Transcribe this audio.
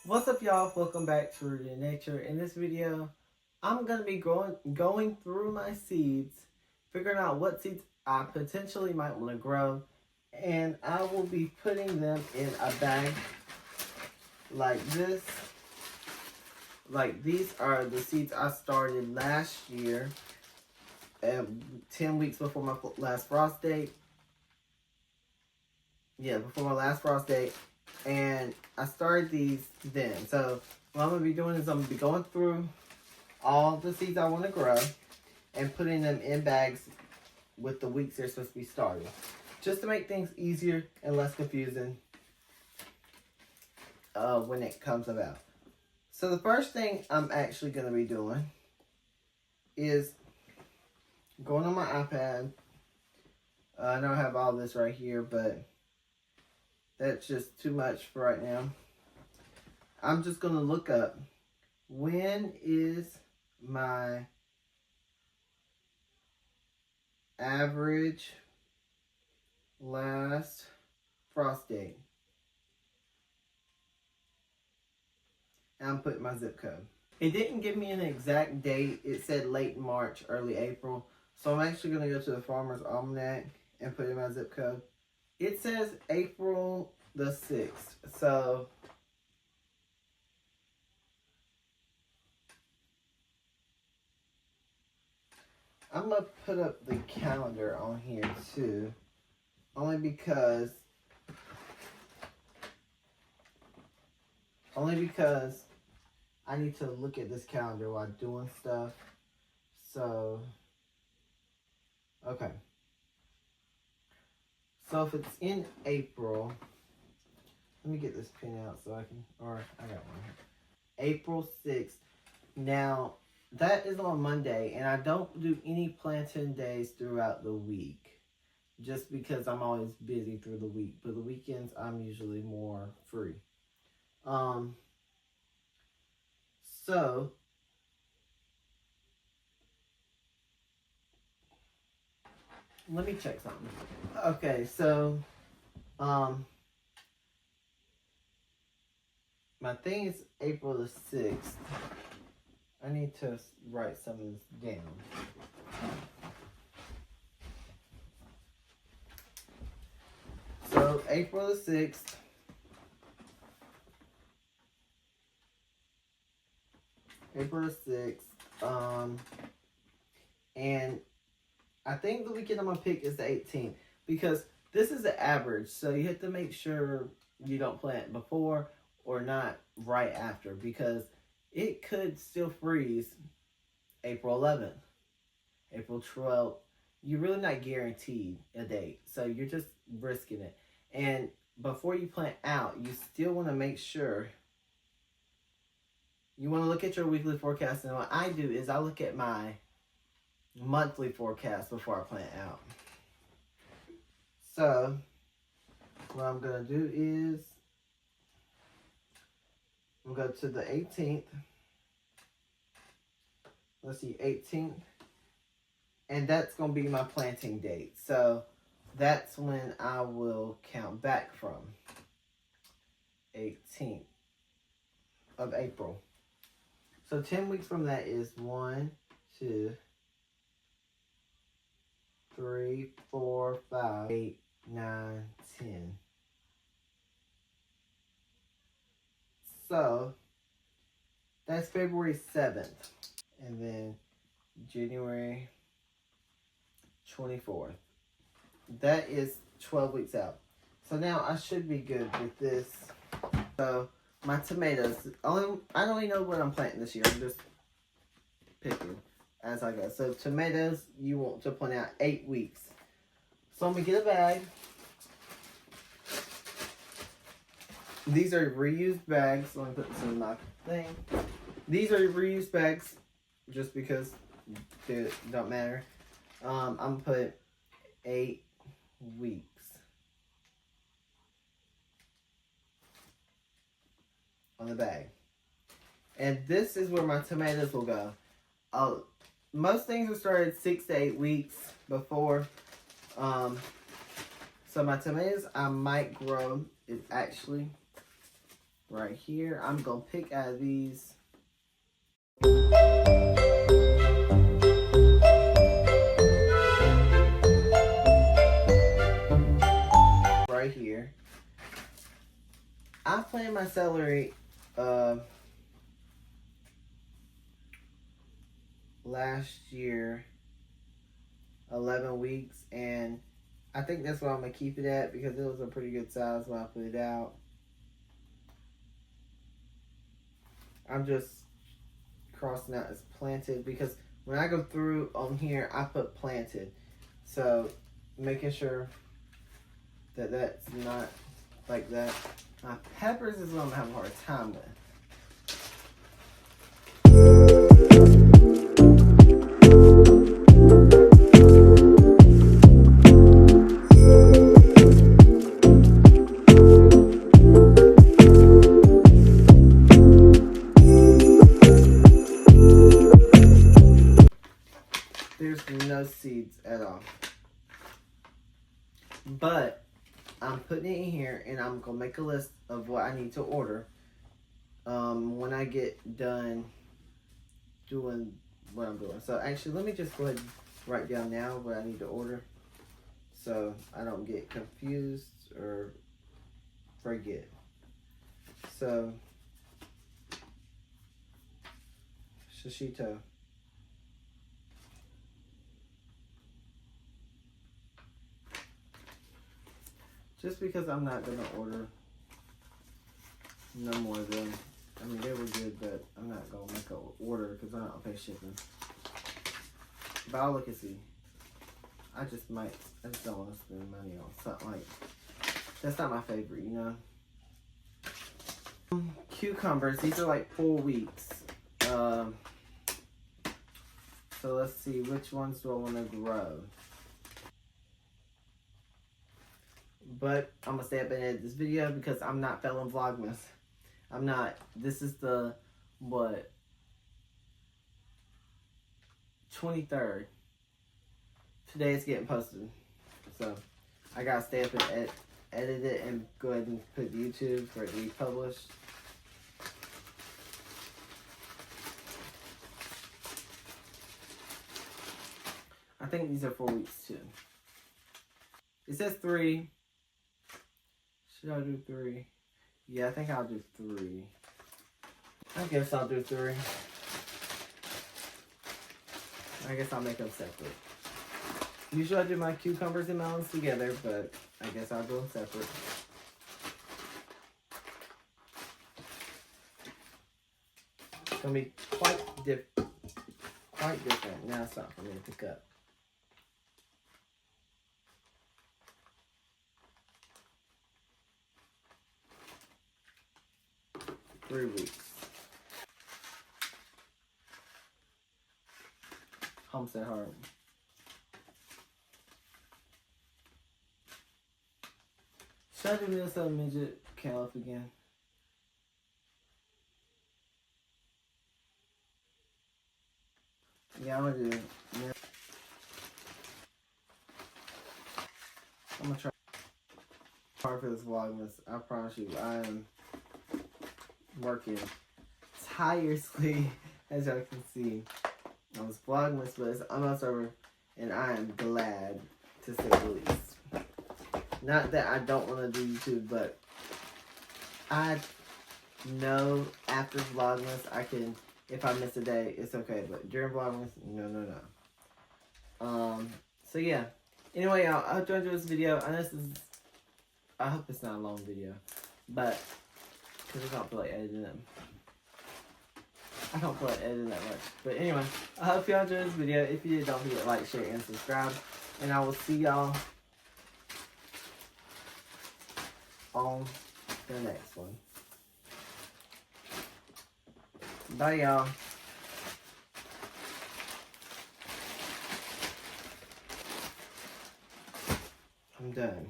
What's up, y'all? Welcome back to Rooted in Nature. In this video, I'm going to be going through my seeds, figuring out what seeds I potentially might want to grow, and I will be putting them in a bag like this. Like, these are the seeds I started last year, 10 weeks before my last frost date. Yeah, before my last frost date. And I started these then. So what I'm going to be doing is I'm going to be going through all the seeds I want to grow and putting them in bags with the weeks they're supposed to be started. Just to make things easier and less confusing when it comes about. So the first thing I'm actually going to be doing is going on my iPad. I know I have all this right here, but that's just too much for right now. I'm just going to look up, when is my average last frost date? And I'm putting my zip code. It didn't give me an exact date. It said late March, early April. So I'm actually going to go to the Farmer's Almanac and put in my zip code. It says April the 6th. So I'm going to put up the calendar on here too. Only because I need to look at this calendar while doing stuff. So, okay. So if it's in April, let me get this pin out so I can, or I got one here. April 6th. Now, that is on Monday, and I don't do any planting days throughout the week. Just because I'm always busy through the week. But the weekends, I'm usually more free. So, let me check something. Okay, so, my thing is April the 6th. I need to write some of this down. So, April the 6th. April the 6th. And I think the weekend I'm going to pick is the 18th. Because this is the average. So, you have to make sure you don't plant before or not right after. Because it could still freeze April 11th, April 12th. You're really not guaranteed a date. So you're just risking it. And before you plant out, you still want to make sure. You want to look at your weekly forecast. And what I do is I look at my monthly forecast before I plant out. So what I'm going to do is I'm going to go to the 18th. Let's see, 18th. And that's going to be my planting date. So that's when I will count back from. 18th of April. So 10 weeks from that is 1, 2, 3, 4, 5, 8, 9, 10. So that's February 7th. And then January 24th. That is 12 weeks out. So now I should be good with this. So my tomatoes, I don't even know what I'm planting this year. I'm just picking as I go. So tomatoes, you want to plant out 8 weeks. So I'm going to get a bag. These are reused bags. So I'm going to put this in my thing. These are reused bags just because they don't matter. I'm going to put 8 weeks. On the bag. And this is where my tomatoes will go. Most things are started 6 to 8 weeks before. So my tomatoes I might grow is actually right here. I'm going to pick out of these. Right here. I planned my celery last year 11 weeks, and I think that's where I'm gonna keep it at because it was a pretty good size when I put it out. I'm just crossing out as planted because when I go through on here I put planted, so making sure that that's not like that. My peppers is what I'm gonna have a hard time with. There's no seeds at all. But I'm putting it in here and I'm going to make a list of what I need to order when I get done doing what I'm doing. So actually, let me just go ahead and write down now what I need to order so I don't get confused or forget. So, shishito. Just because I'm not going to order no more of them. I mean, they were good, but I'm not going to make an order because I don't pay shipping. But I'll look and see. I just don't want to spend money on something like, that's not my favorite, you know? Cucumbers, these are like 4 weeks. So let's see, which ones do I want to grow? But I'm going to stay up and edit this video because I'm not filming Vlogmas. I'm not. This is the, what? 23rd. Today it's getting posted. So, I got to stay up and edit it and go ahead and put it to YouTube for it to be published. I think these are 4 weeks too. It says 3. Should I do 3? Yeah, I think I'll do 3. I guess I'll do 3. I guess I'll make them separate. Usually I do my cucumbers and melons together, but I guess I'll do them separate. It's going to be quite different. Now it's not for me to pick up. 3 weeks. Homestead Heart. Should I do Minnesota Midget Caliph again? Yeah, I'm gonna do. I'm gonna try hard for this Vlogmas. I promise you, I am working tirelessly, as y'all can see, on this Vlogmas, but it's almost over, and I am glad, to say the least. Not that I don't want to do YouTube, but I know after Vlogmas, I can, if I miss a day, it's okay, but during Vlogmas, no. So yeah, anyway, y'all, I hope you enjoyed this video. I hope it's not a long video, but because I don't feel like editing them. I don't feel like editing that much. But anyway, I hope y'all enjoyed this video. If you did, don't forget to like, share, and subscribe. And I will see y'all on the next one. Bye, y'all. I'm done.